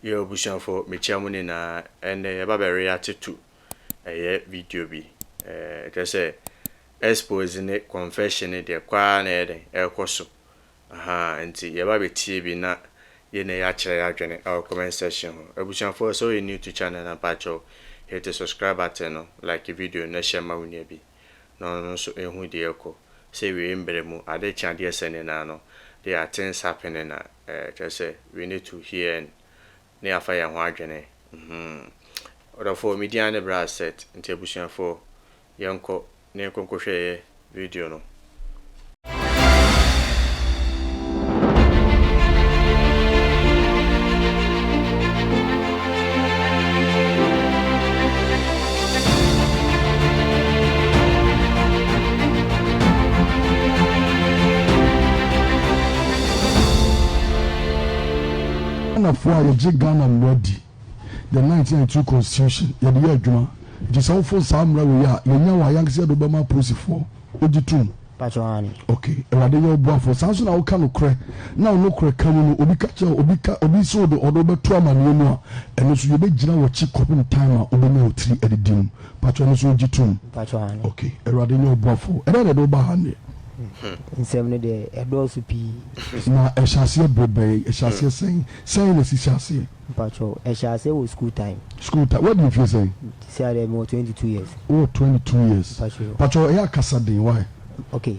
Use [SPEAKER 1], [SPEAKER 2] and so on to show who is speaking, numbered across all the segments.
[SPEAKER 1] Yo bushon for me chamuni na and baba react to a video bi just say exposing it confession de kwa na eden ekoso aha nti ye baba tie bi na ye na ya kire ya dwene our comment section bushon for so you new to channel na pacho hit the subscribe button no like the video na share ma unia bi no so ehu de eko say we mbere mu ade chan de sene na no there are things happening na just say we need to hear and ne afa ya ho adwene order for media ne bra set nti abusuan for yanko ne konkohwe video no
[SPEAKER 2] for the Ghana ready the 1992 constitution ya de adwuma de so for samra we ya yenya wa yankse do bema police for ogitum
[SPEAKER 3] pachoani
[SPEAKER 2] okay erade yo bo for sanso na wo ka no kre na wo no kre ka no obi ka che obi so do odo beto amane mu a eno so ye be gina wo chi kopin time a obi na otiri edidim pachoani so ogitum
[SPEAKER 3] pachoani
[SPEAKER 2] okay erade yo bo for erade do ba hande
[SPEAKER 3] nsem de edo so pi
[SPEAKER 2] na eshase bebe eshase saying na si shase
[SPEAKER 3] pacho eshase was school time
[SPEAKER 2] what do you feel saying
[SPEAKER 3] say I am 22 years
[SPEAKER 2] 22 years pacho ya kasadin why
[SPEAKER 3] okay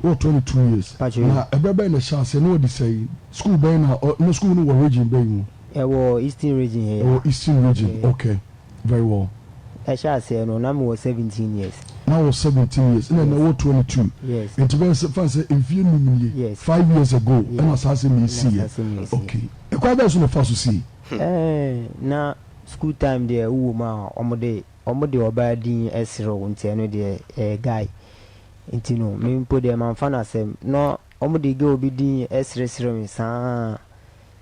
[SPEAKER 2] oh 22 years
[SPEAKER 3] pacho
[SPEAKER 2] na ebebe na shase no dey say school be na no school no region be mu
[SPEAKER 3] eastern region here
[SPEAKER 2] eastern region okay very well
[SPEAKER 3] eshase no na me was 17 years
[SPEAKER 2] now was 17 years and now 22
[SPEAKER 3] yes
[SPEAKER 2] and to be fancy if you knew
[SPEAKER 3] yes
[SPEAKER 2] 5 years ago and assassin me see okay e kwa be so no fa so see
[SPEAKER 3] na school time there wo ma omode oba din esro nti no de guy nti no me mpo de man fa na sem no omode ge obi din esresre me sa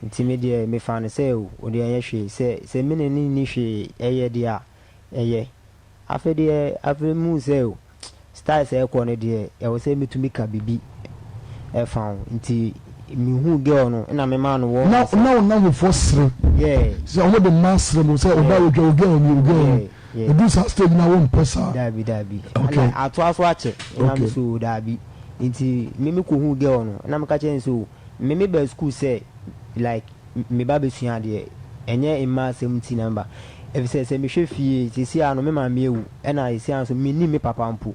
[SPEAKER 3] nti me de me fa ne se o de anya hwe se me ni hwe eye de a eye afede mu se o style se ko ne de e wo se metumi ka bibi e fa nti mi hu girl no na me ma no wo
[SPEAKER 2] now we for sre
[SPEAKER 3] yeah
[SPEAKER 2] so o de master mo se o ba o girl mi e do sa stage na one person
[SPEAKER 3] dabi
[SPEAKER 2] okay
[SPEAKER 3] ato aso ache na me so dabi nti me ko hu girl no na me ka chen so me ba school say like me ba be sua de enye imma 70 number if say me hwe fie ti si ano me ma me ewu e na isi an so me ni me papa mpo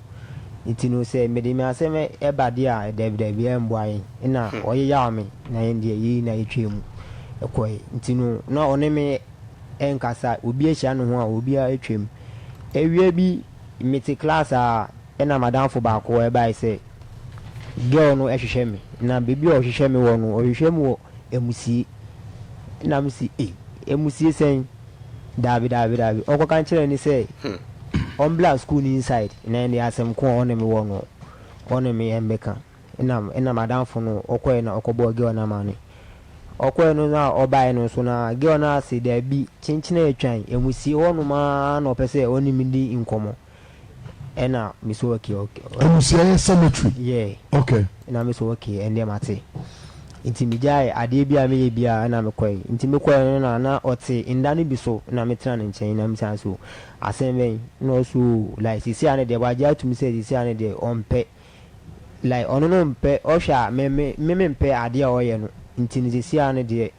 [SPEAKER 3] nti no say me de me aseme e bade a dabi embo ayin na oye ya me na yen de yi na etwemu ekoi nti no na one me enkasa obi ehia no ho a obi a etwem ewie bi meti class a na madam fo ba ko e bai say girl no ehwehwe me na baby o hwehwe me wo no o hwehwe me wo emusie na me si emusie sen dabi oko kan kire ni say on black school ni inside na ndi asem ko on me wono on me embeka ina madam fo no oko na okobo girl na mane oko no na obai no so na girl na say dabi chinchina etwan emusie wono ma na opese oni mi di inkomo ena mi so okay
[SPEAKER 2] emusie cemetery
[SPEAKER 3] yeah
[SPEAKER 2] okay
[SPEAKER 3] na mi so okay ende mate nti mi jai ade bia me ye bia na me kwai nti me kwai na ote indane bi so na me tena nchen na me san so asemben no so like sisi ane de waja to me say sisi ane de onpe like ono no mpe ohwa me mpe ade a oye no nti ni sisi ane de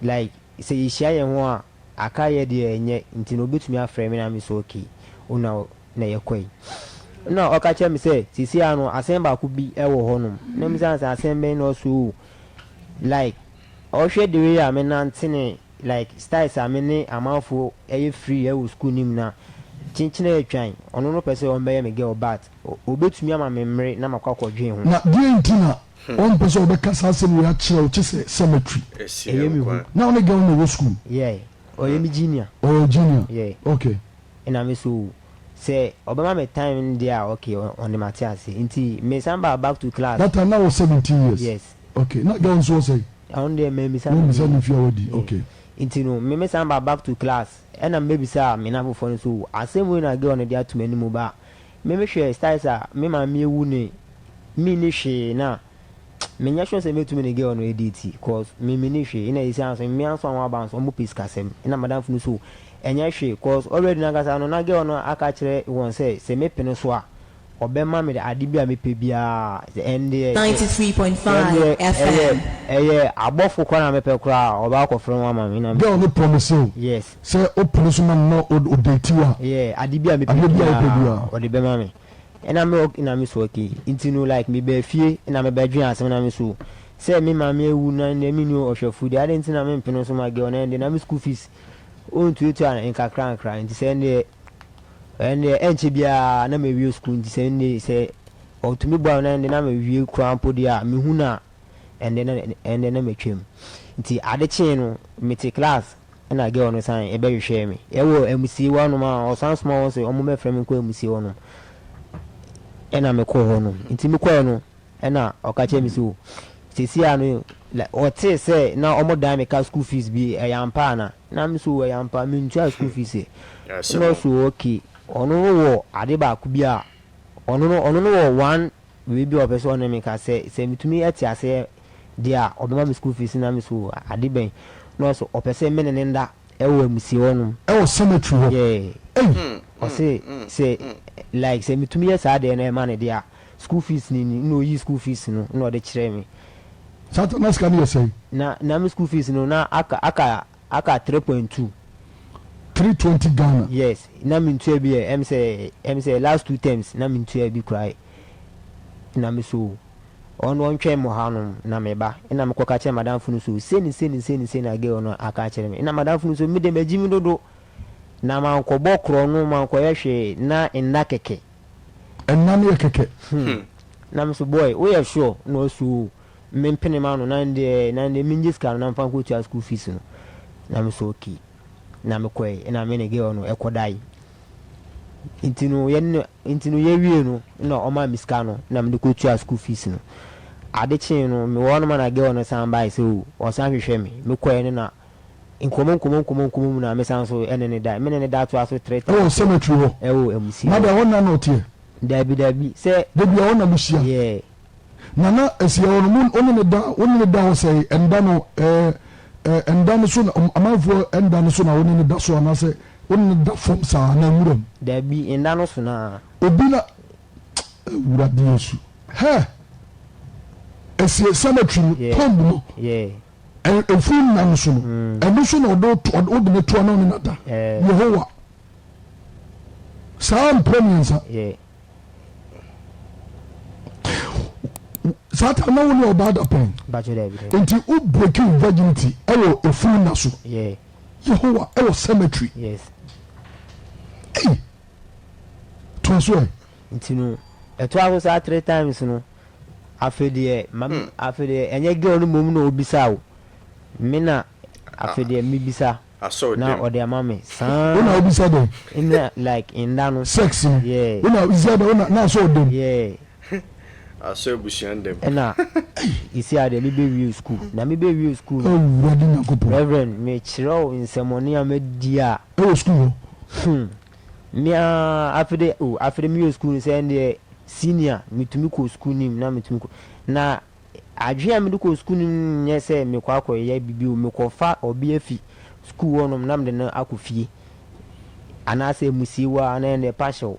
[SPEAKER 3] like say yihia ye ho a aka ye de enye nti no betumi afre me na me so okay una na ye kwai na okache me say sisi ano asemba ku bi ewo honum na me san asemben no so like ohwe the way am nantene like styles am ne amanfo eye free e school nim na chinchina etwan ono no pese on be me girl bat obetumi ama me mre na makwa dwen ho
[SPEAKER 2] na die ntina on pese obekasa asem we akire o chese cemetery
[SPEAKER 3] eye mi hu
[SPEAKER 2] na on girl no school
[SPEAKER 3] yeah oye mi junior
[SPEAKER 2] yeah okay
[SPEAKER 3] ina me so say obama me time there okay on the Matthias nti me samba back to class
[SPEAKER 2] that time now was 17 years
[SPEAKER 3] yes
[SPEAKER 2] okay not girl so say
[SPEAKER 3] on there me
[SPEAKER 2] samba if you already okay
[SPEAKER 3] nti no me samba back to class and maybe say me na for so asem we na girl on there to many mu ba me hwe styles a me ma me ewu ne me ni hwe na menya sure say metumi ne girl no edit cause me ni hwe ina isi anso me anso an aba anso mo piece kasem ina madam funu so enya hwe cause already na kasa no na girl no aka kire won say me pene so a obema me ade bia me pe bia ende
[SPEAKER 4] 93.5 FM
[SPEAKER 3] abofo kwana me pe kura oba akofre mo ama me na
[SPEAKER 2] girl no promise you
[SPEAKER 3] yes
[SPEAKER 2] say open so man no o date wa
[SPEAKER 3] ade bia me pe bia ode be ma me ena me ina me so okay intinu like me be fie ina me be dwen asem na me so say me ma me ewu na me nu ohwefu de ade ntina me mpeno so ma girl na ende na me school fees on tutu an nkakra nkra nti say ende enche bia na me wie school nti say ende say otumi bua na ende na me wie krampo dia me hu na ende na me twem nti ade chen no me te class na girl no san e be hwehwe me e wo MC wanu ma o san small say omo me frame ko MC wonu ena me ko ho no nti me ko no ena okache mi so sisi anu o te say na omo dan me ka school fees bi yampa na me so yampa me ntua school fees no so okay ono wo ade ba ku bia ono no wo one we bi o person na me ka say mitumi ati ase dia obema me school fees na me so ade ben no so o person me ne nda e wo amusi wonu
[SPEAKER 2] e wo cemetery ho
[SPEAKER 3] o say like say mitumi ya sa de na ma ne dia school fees ni no yi school fees no no de kire me
[SPEAKER 2] Santa na scan you say
[SPEAKER 3] na me school fees no na aka 3.2
[SPEAKER 2] 320 Ghana
[SPEAKER 3] yes na me ntua bi em say last 2 terms na me ntua bi cry na me so on twem mo hanom na me ba ina me koka che madam funu so seni na ge ono aka kire me ina madam funu so me de magimi dodo na man ko bokro no man ko yehwe na enna keke
[SPEAKER 2] enna ne keke
[SPEAKER 3] na me so boy we are sure no so me mpene ma no na nde minjis kan na mfa ko tua school fees no na me so okay na me koy ina me ne ge ono ekodai intinu ye wie no na o ma miska no na me ko tua school fees no ade chen no me wono ma na ge ono san bai so o san hwehwe me koy ne na inkomo na me san so ene ne da to aso 3
[SPEAKER 2] oh cemetery ho
[SPEAKER 3] emusi
[SPEAKER 2] na da wona no tie
[SPEAKER 3] dabi se
[SPEAKER 2] dabi wona musia
[SPEAKER 3] yeah
[SPEAKER 2] nana esia wono mun oni ne da ho say enda no enda no so amafo enda no so na oni ne da so na say oni ne da form sa na muram
[SPEAKER 3] dabi enda no so na
[SPEAKER 2] obi na wura di yesu he esia cemetery tomb no
[SPEAKER 3] yeah
[SPEAKER 2] efun na no so no eno so na odo ne to na oni na da Yehowa sam prominence
[SPEAKER 3] yeah
[SPEAKER 2] Sata na woni obada pen
[SPEAKER 3] bacho dabi
[SPEAKER 2] enti u breaking virginity ewo efun na so
[SPEAKER 3] yeah
[SPEAKER 2] Yehowa ewo cemetery
[SPEAKER 3] yes
[SPEAKER 2] Transfer.
[SPEAKER 3] Intinu eto aso sa 3 times no afede enye girl no mom no obisa wo me na afede mi bisa na ode amame san
[SPEAKER 2] una obisa dem
[SPEAKER 3] in like in that no
[SPEAKER 2] sex
[SPEAKER 3] yeah
[SPEAKER 2] una izada una na so dem
[SPEAKER 3] yeah
[SPEAKER 1] aso busian dem
[SPEAKER 3] ena isi ade mi be view school na mi be view school
[SPEAKER 2] oh ready na go
[SPEAKER 3] reverend me chiro in semoni amedia
[SPEAKER 2] oh school
[SPEAKER 3] mia after mi school say and senior mitumi ko school nim na mitumi ko na adwea mi ko school nim nye say me kwa ya bibi o me ko fa obi afi school wonom nam de na akofie ana say musiwa na ne pasho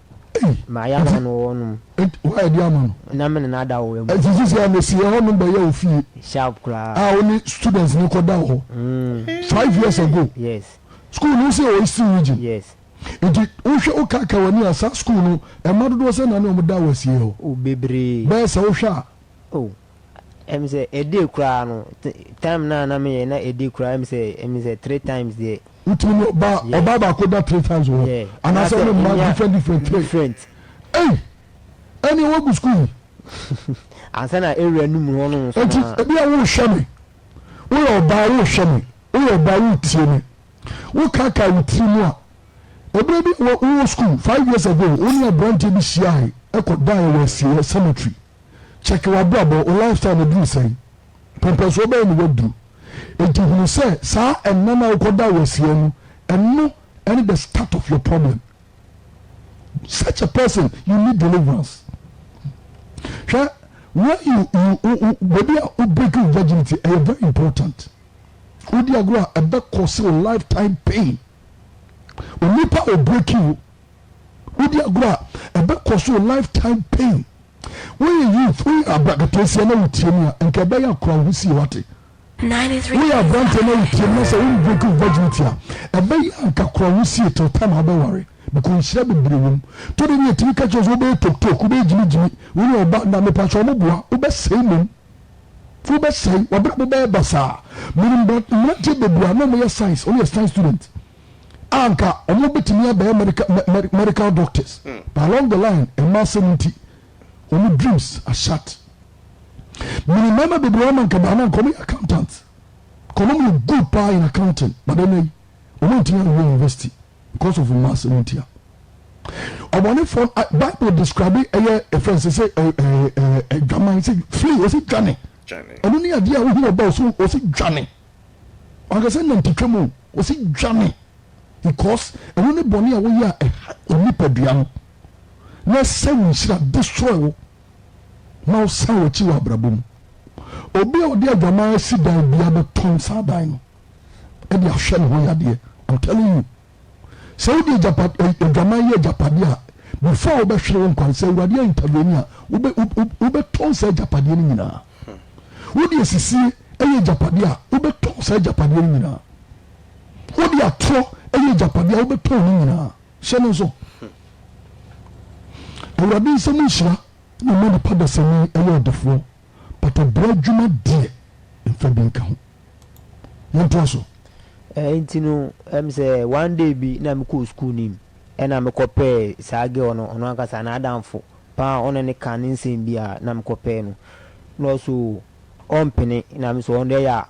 [SPEAKER 3] ma ya no wonum
[SPEAKER 2] why dia man
[SPEAKER 3] na me na da wo em
[SPEAKER 2] this is am see ho no be ya ofie
[SPEAKER 3] sharp kra
[SPEAKER 2] only students ni ko da ho 5 years ago
[SPEAKER 3] yes
[SPEAKER 2] school no say o isi region
[SPEAKER 3] yes
[SPEAKER 2] enti wohwe okaka wani asa school no emadodo se na ne omuda wasie ho
[SPEAKER 3] o bebre
[SPEAKER 2] be se wohwe
[SPEAKER 3] oh em say ede kra no time na me na ede kra em say 3 times there
[SPEAKER 2] utimi oba ko da 3 times wo and I say no man different hey any wo go school
[SPEAKER 3] ansa na area nu mu hono so
[SPEAKER 2] enti ebi a wo hwe me wo oba wo hwe me wo oba wo tie me wo kaka wo tri mu a obi wo school 5 years ago only a branch bi shia e ko die we see cemetery check wa brabo o lifestyle do say pempeso be ni wadu enti hu say sa enna ko da we see no enno and the start of your problem. Such a person, you need deliverance. where you baby breaking virginity is very important. Odi agro a be cause lifetime pain. Onipa o break you. Odi agro a be cause lifetime pain. When you youth, when you are bragatosi na utiemia nke be ya kura husi wate.
[SPEAKER 4] 93.
[SPEAKER 2] We are brante na utiemia say we breaking virginity a be ya nka kura husi till time abe worry. Because she be bring to the need to catch us obe tok obe jimi we no ba na me pa so mo boa obe sei mum fu be sei obra be basa minim but not be boa no mo science only a science student anka omo betimi be medical doctors but along the line a massivity omo dreams are shut minim mama be boa man ka ba na come accountant come good pa in accounting but then omo ntimi na university because of massivity. Obone for Bible describe a friend say a German say flee was it Johnny. And only idea we hear about so was it Johnny. I say no to was it Johnny. Because and only Bonnie we are a nipedian. Let's say we should destroy now say what you are brabum. Obi o dia German sit down be able to sadine. And you share who you I'm telling you. So the Japan Japadia before we share one say we are intervening ube ton say Japadia nyina wo de sisi eye Japadia ube ton say Japadia nyina wo de atro eye Japadia ube ton nyina shene so ewurabi nsem nhira na mo de pada semi eye odefo but bradwuma die mfa bi nka ho yento so
[SPEAKER 3] intino say one day bi na me ko school nim e na me kopɛ saage ono akasa na adamfo pa ono ne kan nsem bia na me kopɛ no no so ompene na me so on dey ya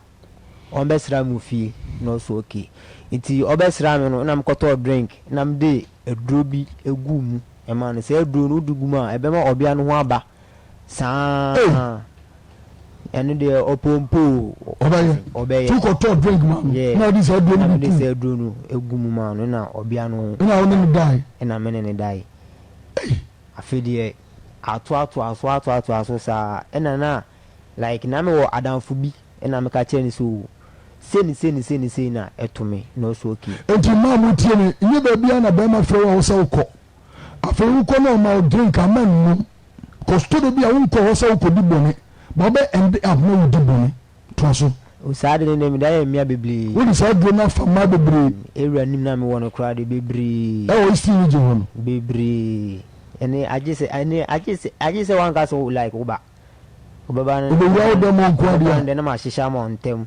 [SPEAKER 3] on besra mu fie no so okay nti obesra me no na me koto drink na me de eduro bi egu mu e ma no say eduro no dugu mu a e be ma obia no ho aba saa and the opompo obey
[SPEAKER 2] two koto drink man now this
[SPEAKER 3] eduro no egu mu man na obia no
[SPEAKER 2] na won die
[SPEAKER 3] na me ne die afedie ato sa na like na me wo adamfo bi na me ka kire ni so seni na etome no so okay
[SPEAKER 2] enti ma mu tie ni nye ba bia na ba ma fre wo sa ukọ afi ukọ na ma drink aman mu kosto bia ukọ wo sa ukọ diboni Bobe end up no diboni to so
[SPEAKER 3] o saade ne me da emia bebli
[SPEAKER 2] wo di sa dro na fa ma bebri
[SPEAKER 3] ewura nim na me wono kra de bebri
[SPEAKER 2] e wo isi ni je wono
[SPEAKER 3] bebri ene agise wan ka so like oba ba na
[SPEAKER 2] obo wa do mo kwa dia
[SPEAKER 3] na ma shisha mo ntem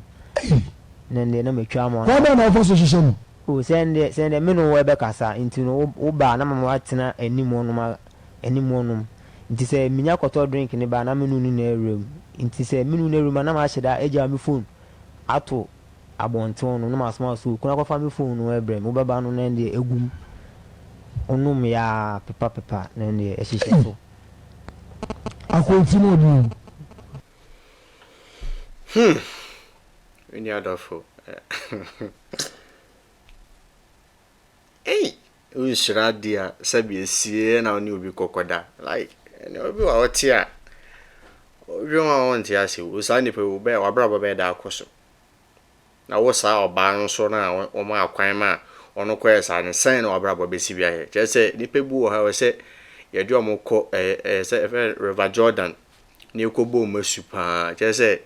[SPEAKER 3] nende na me twa mo
[SPEAKER 2] kwa na fo so shisha no
[SPEAKER 3] o sende me no we be kasa intino oba na ma atena animonum nti se minya koto drink ni ba na menu ni na ewem nti se menu na ewem na ma hyeda eja me phone ato abonton no na ma small so kuna kwa fa me phone no ebrem wo baba no na ndi egum onum ya pepa na ndi ehihye so
[SPEAKER 2] akwentimo di
[SPEAKER 1] Any other for hey we should dia sabi sie na oni obi kokoda like and obi wa otia obi wa wonti ase wo sa ni pe wo be wa bra be da akoso na wo sa oba no so na o ma akwan ma ono ko esa ne sen na wa bra be si bia he je se ni pe bu wo ha we se ye de omo ko se River Jordan ni ko bo masu pa je se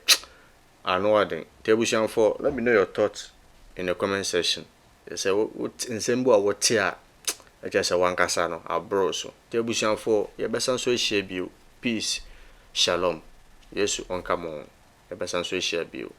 [SPEAKER 1] another Tebusian for let me know your thoughts in the comment section. They say what in sembo what tia I just a one casano abro so Tebusian for your best and so share you peace shalom yes on come on your best and so share you.